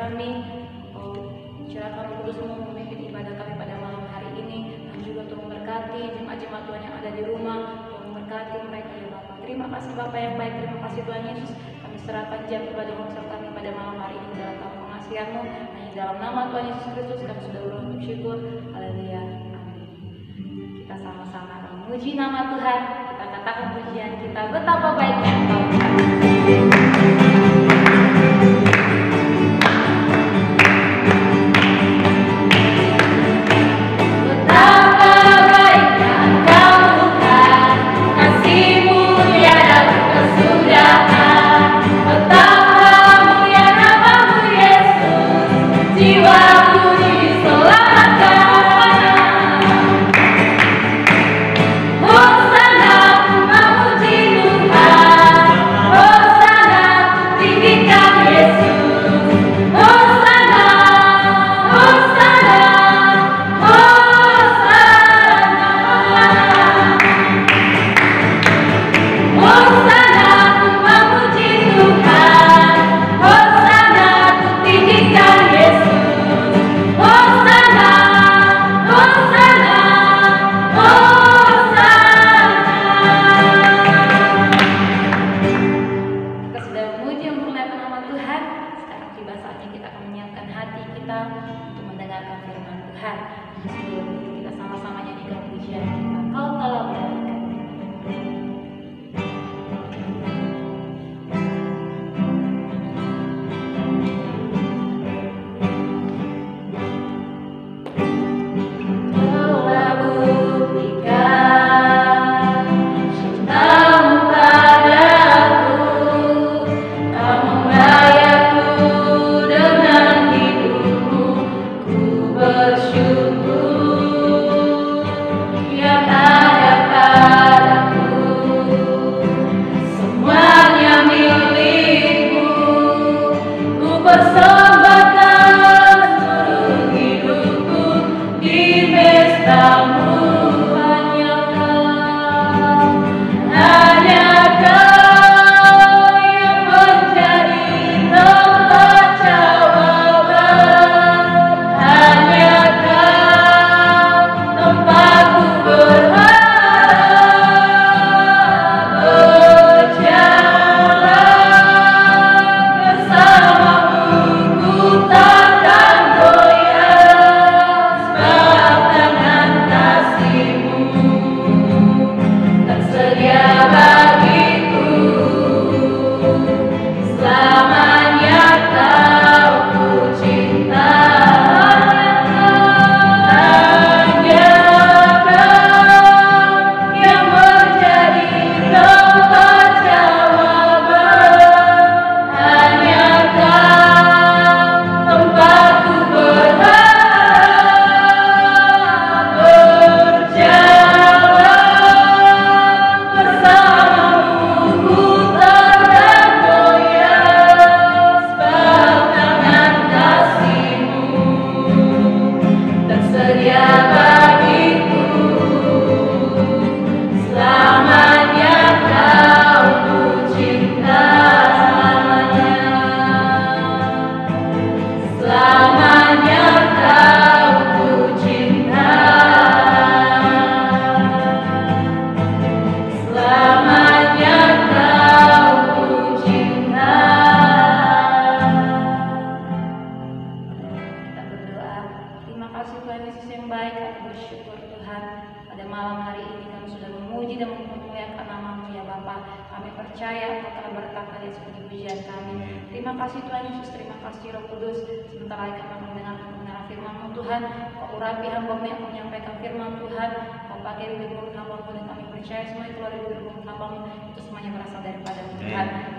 kami. Silakan Roh Kudus memimpin ibadah kami pada malam hari ini, dan juga untuk memberkati jemaat-jemaat Tuhan yang ada di rumah, untuk memberkati mereka ya Bapa. Terima kasih Bapa yang baik, terima kasih Tuhan Yesus. Kami serahkan jam ibadah konser kami pada malam hari ini dalam tangan pengasihan-Mu. Hanya dalam nama Tuhan Yesus Kristus kami sudah berucap syukur. Haleluya. Amin. Kita sama-sama memuji nama Tuhan. Kita katakan pujian kita, betapa baiknya Engkau.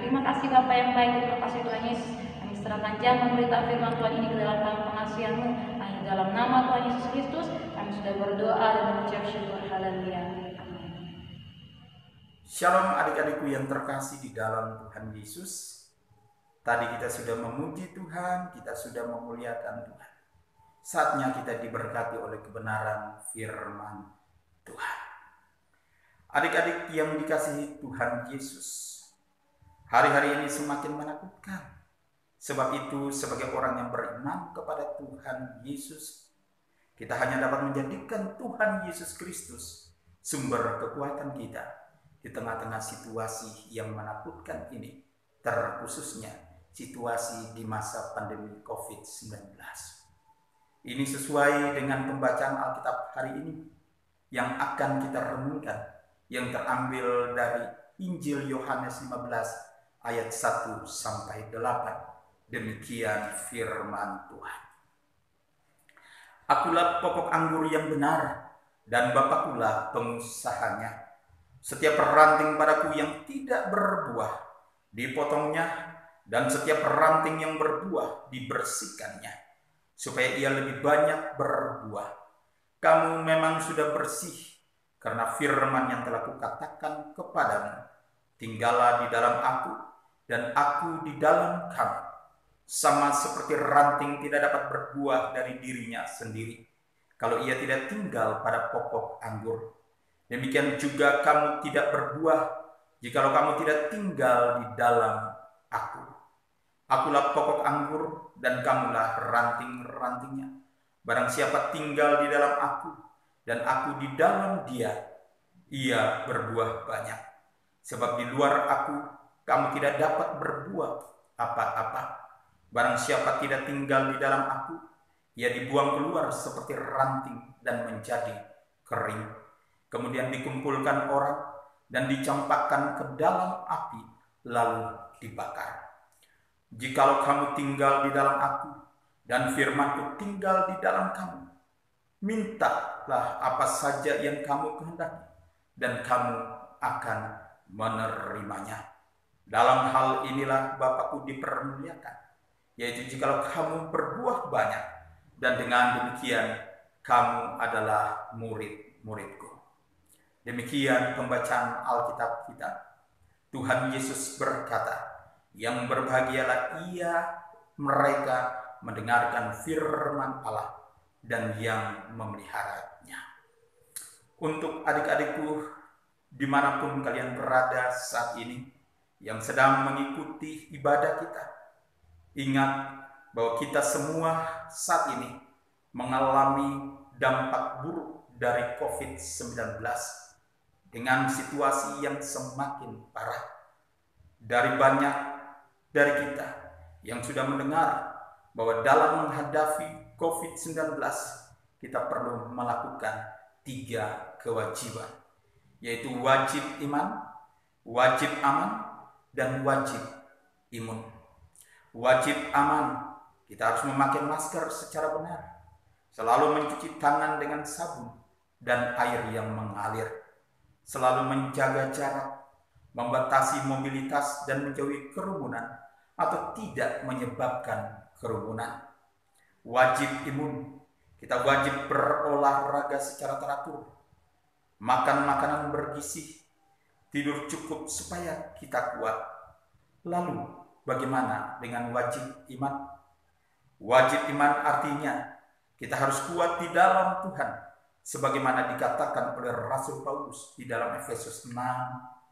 Terima kasih Bapa yang baik, terima kasih Tuhan Yesus. Kami serahkan jam memberitakan firman Tuhan ini ke dalam tangan pengasihan-Mu. Hanya dalam nama Tuhan Yesus Kristus kami sudah berdoa dan mengucap syukur. Haleluya. Amin. Shalom adik-adikku yang terkasih di dalam Tuhan Yesus. Tadi kita sudah memuji Tuhan, kita sudah memuliakan Tuhan. Saatnya kita diberkati oleh kebenaran firman Tuhan. Adik-adik yang dikasihi Tuhan Yesus, hari-hari ini semakin menakutkan. Sebab itu, sebagai orang yang beriman kepada Tuhan Yesus, kita hanya dapat menjadikan Tuhan Yesus Kristus sumber kekuatan kita di tengah-tengah situasi yang menakutkan ini, terkhususnya situasi di masa pandemi COVID-19. Ini sesuai dengan pembacaan Alkitab hari ini yang akan kita renungkan, yang terambil dari Injil Yohanes 15 ayat 1 sampai 8. Demikian firman Tuhan. Akulah pokok anggur yang benar, dan Bapakulah pengusahanya. Setiap ranting padaku yang tidak berbuah, dipotongnya, dan setiap ranting yang berbuah, dibersihkannya, supaya ia lebih banyak berbuah. Kamu memang sudah bersih, karena firman yang telah kukatakan kepadamu. Tinggallah di dalam aku, dan aku di dalam kamu. Sama seperti ranting tidak dapat berbuah dari dirinya sendiri, kalau ia tidak tinggal pada pokok anggur. Demikian juga kamu tidak berbuah, jikalau kamu tidak tinggal di dalam aku. Akulah pokok anggur, dan kamulah ranting-rantingnya. Barang siapa tinggal di dalam aku, dan aku di dalam dia, ia berbuah banyak. Sebab di luar aku, kamu tidak dapat berbuah apa-apa. Barang siapa tidak tinggal di dalam aku, ia dibuang keluar seperti ranting dan menjadi kering. Kemudian dikumpulkan orang dan dicampakkan ke dalam api, lalu dibakar. Jikalau kamu tinggal di dalam aku, dan firmanku tinggal di dalam kamu, mintalah apa saja yang kamu kehendaki, dan kamu akan menerimanya. Dalam hal inilah Bapakku dipermuliakan, yaitu jikalau kamu berbuah banyak, dan dengan demikian kamu adalah murid-muridku. Demikian pembacaan Alkitab kita. Tuhan Yesus berkata, yang berbahagialah mereka mendengarkan firman Allah dan yang memeliharanya. Untuk adik-adikku dimanapun kalian berada saat ini, yang sedang mengikuti ibadah kita, ingat bahwa kita semua saat ini mengalami dampak buruk dari COVID-19 dengan situasi yang semakin parah. Dari banyak dari kita yang sudah mendengar bahwa dalam menghadapi COVID-19 kita perlu melakukan 3 kewajiban, yaitu wajib iman, wajib aman, dan wajib imun. Wajib aman, kita harus memakai masker secara benar, selalu mencuci tangan dengan sabun dan air yang mengalir, selalu menjaga jarak, membatasi mobilitas dan menjauhi kerumunan atau tidak menyebabkan kerumunan. Wajib imun, kita wajib berolahraga secara teratur, makan makanan bergizi, tidur cukup supaya kita kuat. Lalu bagaimana dengan wajib iman? Wajib iman artinya kita harus kuat di dalam Tuhan, sebagaimana dikatakan oleh Rasul Paulus di dalam Efesus 6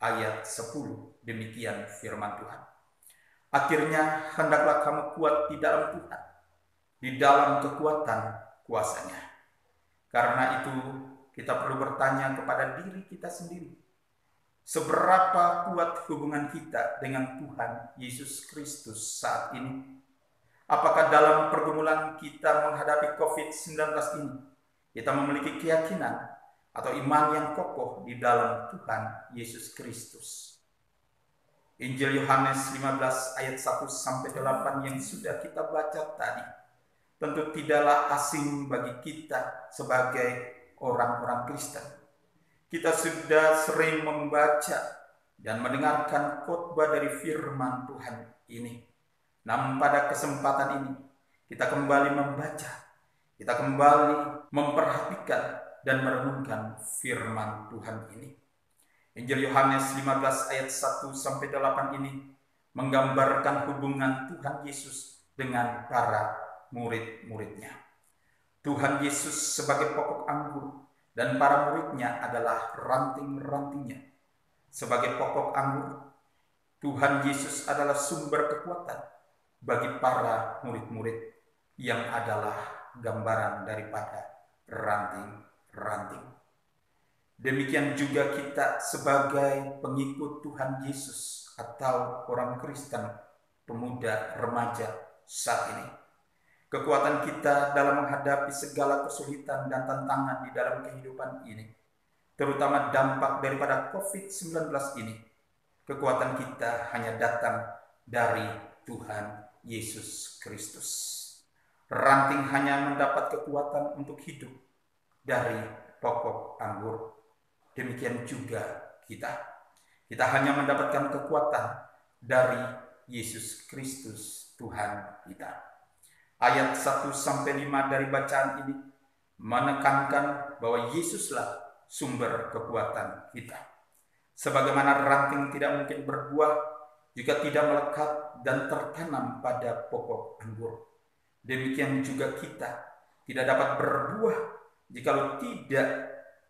ayat 10. Demikian firman Tuhan. Akhirnya hendaklah kamu kuat di dalam Tuhan, di dalam kekuatan kuasanya. Karena itu kita perlu bertanya kepada diri kita sendiri, seberapa kuat hubungan kita dengan Tuhan Yesus Kristus saat ini? Apakah dalam pergumulan kita menghadapi COVID-19 ini, kita memiliki keyakinan atau iman yang kokoh di dalam Tuhan Yesus Kristus? Injil Yohanes 15 ayat 1-8 yang sudah kita baca tadi, tentu tidaklah asing bagi kita sebagai orang-orang Kristen. Kita sudah sering membaca dan mendengarkan khotbah dari firman Tuhan ini. Namun pada kesempatan ini, kita kembali membaca, kita kembali memperhatikan dan merenungkan firman Tuhan ini. Injil Yohanes 15 ayat 1-8 ini menggambarkan hubungan Tuhan Yesus dengan para murid-muridnya. Tuhan Yesus sebagai pokok anggur dan para muridnya adalah ranting-rantingnya. Sebagai pokok anggur, Tuhan Yesus adalah sumber kekuatan bagi para murid-murid yang adalah gambaran daripada ranting-ranting. Demikian juga kita sebagai pengikut Tuhan Yesus atau orang Kristen, pemuda, remaja saat ini. Kekuatan kita dalam menghadapi segala kesulitan dan tantangan di dalam kehidupan ini, terutama dampak daripada COVID-19 ini, kekuatan kita hanya datang dari Tuhan Yesus Kristus. Ranting hanya mendapat kekuatan untuk hidup dari pokok anggur. Demikian juga kita. Kita hanya mendapatkan kekuatan dari Yesus Kristus Tuhan kita. Ayat 1-5 dari bacaan ini menekankan bahwa Yesuslah sumber kekuatan kita. Sebagaimana ranting tidak mungkin berbuah jika tidak melekat dan tertanam pada pokok anggur, demikian juga kita tidak dapat berbuah jikalau tidak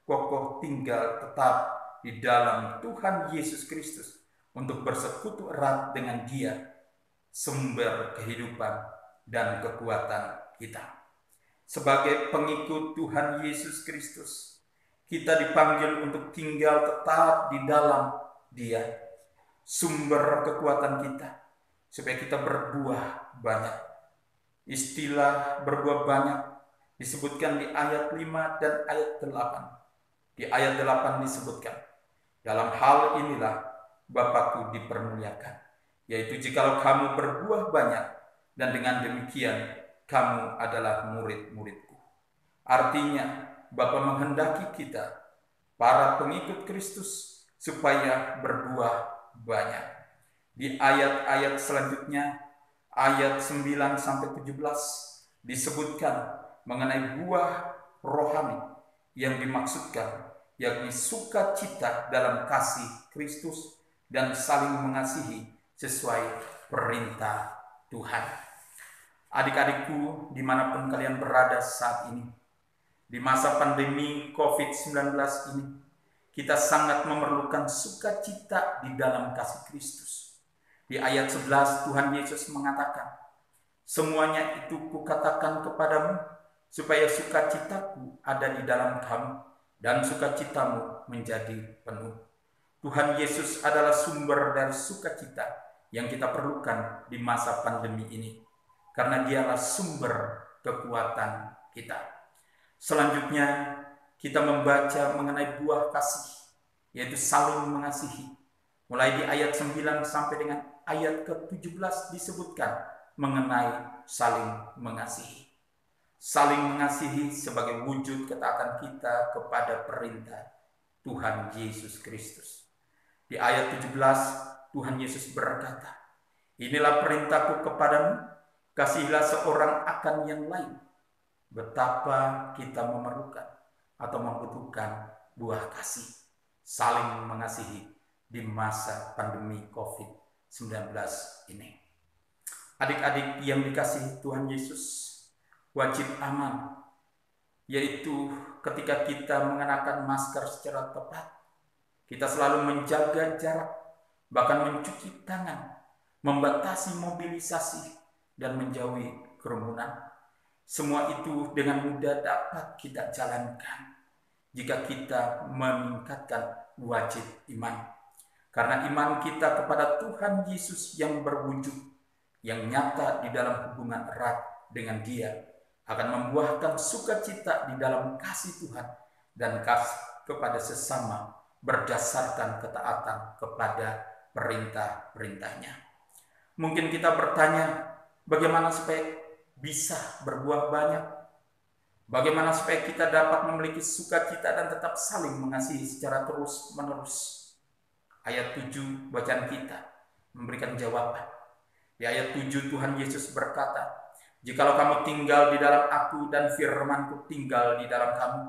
kokoh tinggal tetap di dalam Tuhan Yesus Kristus untuk bersekutu erat dengan Dia, sumber kehidupan dan kekuatan kita. Sebagai pengikut Tuhan Yesus Kristus, kita dipanggil untuk tinggal tetap di dalam Dia, sumber kekuatan kita, supaya kita berbuah banyak. Istilah berbuah banyak disebutkan di ayat 5 dan ayat 8. Di ayat 8 disebutkan, dalam hal inilah Bapakku dipermuliakan, yaitu jikalau kamu berbuah banyak, dan dengan demikian kamu adalah murid-muridku. Artinya, Bapa menghendaki kita, para pengikut Kristus, supaya berbuah banyak. Di ayat-ayat selanjutnya, ayat 9-17, disebutkan mengenai buah rohani yang dimaksudkan, yakni sukacita dalam kasih Kristus dan saling mengasihi sesuai perintah Tuhan. Adik-adikku, dimanapun kalian berada saat ini, di masa pandemi COVID-19 ini, kita sangat memerlukan sukacita di dalam kasih Kristus. Di ayat 11 Tuhan Yesus mengatakan, semuanya itu kukatakan kepadamu, supaya sukacitaku ada di dalam kamu, dan sukacitamu menjadi penuh. Tuhan Yesus adalah sumber dari sukacita yang kita perlukan di masa pandemi ini, karena Dialah sumber kekuatan kita. Selanjutnya, kita membaca mengenai buah kasih, yaitu saling mengasihi. Mulai di ayat 9 sampai dengan ayat ke-17 disebutkan mengenai saling mengasihi. Saling mengasihi sebagai wujud ketaatan kita kepada perintah Tuhan Yesus Kristus. Di ayat 17, Tuhan Yesus berkata, inilah perintahku kepadamu, kasihilah seorang akan yang lain. Betapa kita memerlukan atau membutuhkan buah kasih, saling mengasihi di masa pandemi COVID-19 ini. Adik-adik yang dikasihi Tuhan Yesus, wajib aman, yaitu ketika kita mengenakan masker secara tepat, kita selalu menjaga jarak, bahkan mencuci tangan, membatasi mobilisasi, dan menjauhi kerumunan. Semua itu dengan mudah dapat kita jalankan jika kita meningkatkan wajib iman. Karena iman kita kepada Tuhan Yesus yang berwujud, yang nyata di dalam hubungan erat dengan Dia, akan membuahkan sukacita di dalam kasih Tuhan dan kasih kepada sesama berdasarkan ketaatan kepada perintah-perintahnya. Mungkin kita bertanya, bagaimana supaya bisa berbuah banyak? Bagaimana supaya kita dapat memiliki sukacita dan tetap saling mengasihi secara terus-menerus? Ayat 7 bacaan kita memberikan jawaban. Di ayat 7 Tuhan Yesus berkata, jikalau kamu tinggal di dalam aku dan firman-Ku tinggal di dalam kamu,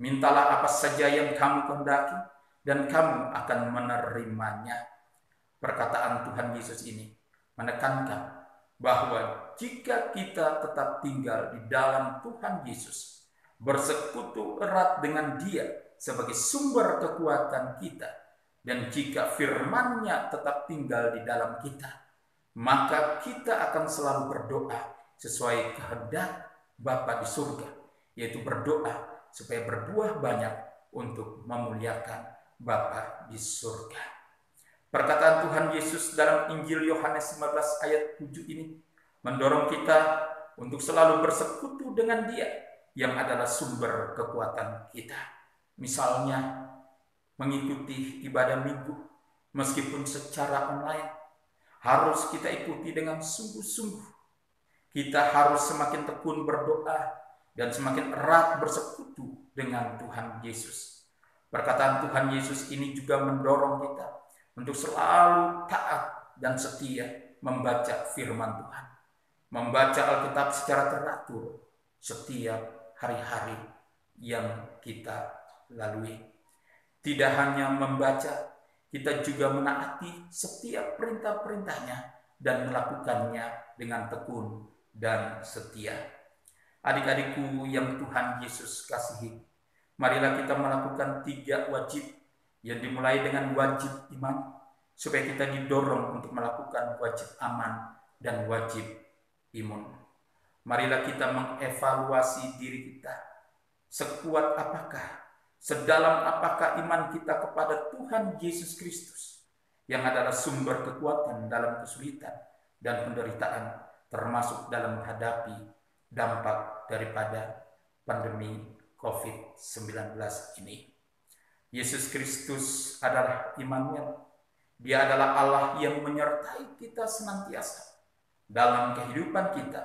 mintalah apa saja yang kamu kehendaki dan kamu akan menerimanya. Perkataan Tuhan Yesus ini menekankan bahwa jika kita tetap tinggal di dalam Tuhan Yesus, bersekutu erat dengan Dia sebagai sumber kekuatan kita, dan jika firman-Nya tetap tinggal di dalam kita, maka kita akan selalu berdoa sesuai kehendak Bapa di surga, yaitu berdoa supaya berbuah banyak untuk memuliakan Bapa di surga. Perkataan Tuhan Yesus dalam Injil Yohanes 15 ayat 7 ini mendorong kita untuk selalu bersekutu dengan Dia yang adalah sumber kekuatan kita. Misalnya mengikuti ibadah minggu meskipun secara online harus kita ikuti dengan sungguh-sungguh. Kita harus semakin tekun berdoa dan semakin erat bersekutu dengan Tuhan Yesus. Perkataan Tuhan Yesus ini juga mendorong kita untuk selalu taat dan setia membaca firman Tuhan. Membaca Alkitab secara teratur setiap hari-hari yang kita lalui. Tidak hanya membaca, kita juga menaati setiap perintah-perintahnya dan melakukannya dengan tekun dan setia. Adik-adikku yang Tuhan Yesus kasihi, marilah kita melakukan 3 wajib yang dimulai dengan wajib iman, supaya kita didorong untuk melakukan wajib aman dan wajib imun. Marilah kita mengevaluasi diri kita. Sekuat apakah, sedalam apakah iman kita kepada Tuhan Yesus Kristus, yang adalah sumber kekuatan dalam kesulitan dan penderitaan, termasuk dalam menghadapi dampak daripada pandemi COVID-19 ini. Yesus Kristus adalah Immanuel. Dia adalah Allah yang menyertai kita senantiasa dalam kehidupan kita,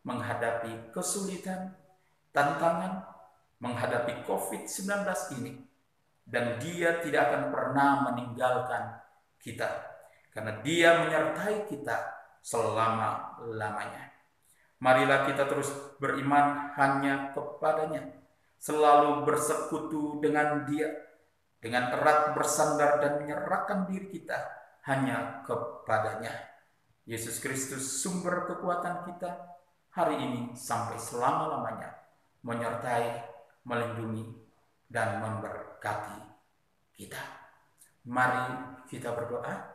menghadapi kesulitan, tantangan, menghadapi COVID-19 ini. Dan Dia tidak akan pernah meninggalkan kita, karena Dia menyertai kita selama-lamanya. Marilah kita terus beriman hanya kepadanya, selalu bersekutu dengan Dia, dengan erat bersandar dan menyerahkan diri kita hanya kepadanya. Yesus Kristus sumber kekuatan kita hari ini sampai selama-lamanya, menyertai, melindungi, dan memberkati kita. Mari kita berdoa.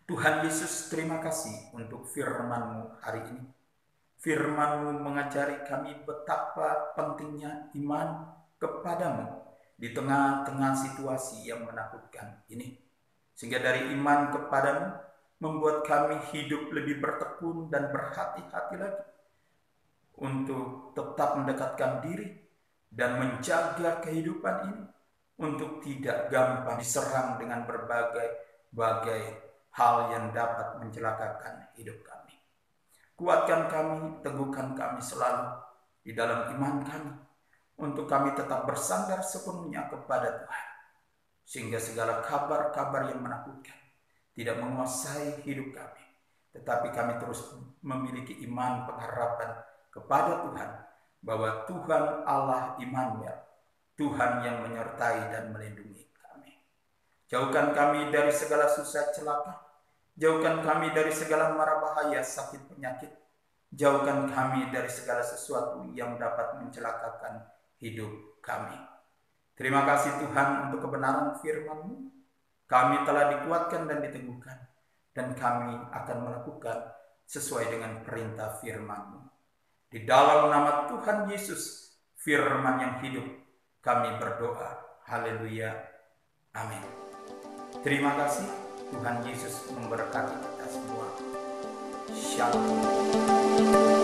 Tuhan Yesus, terima kasih untuk firman-Mu hari ini. Firman-Mu mengajari kami betapa pentingnya iman kepadamu di tengah-tengah situasi yang menakutkan ini. Sehingga dari iman kepadamu membuat kami hidup lebih bertekun dan berhati-hati lagi untuk tetap mendekatkan diri dan menjaga kehidupan ini untuk tidak gampang diserang dengan berbagai hal yang dapat mencelakakan hidup kami. Kuatkan kami, teguhkan kami selalu di dalam iman kami, untuk kami tetap bersandar sepenuhnya kepada Tuhan, sehingga segala kabar-kabar yang menakutkan tidak menguasai hidup kami, tetapi kami terus memiliki iman pengharapan kepada Tuhan, bahwa Tuhan Allah Immanuel, Tuhan yang menyertai dan melindungi kami. Jauhkan kami dari segala susah celaka, jauhkan kami dari segala mara bahaya sakit penyakit, jauhkan kami dari segala sesuatu yang dapat mencelakakan hidup kami. Terima kasih Tuhan untuk kebenaran firman-Mu. Kami telah dikuatkan dan diteguhkan, dan kami akan melakukan sesuai dengan perintah firman-Mu. Di dalam nama Tuhan Yesus, firman yang hidup, kami berdoa. Haleluya. Amin. Terima kasih. Tuhan Yesus memberkati kita semua. Shalom.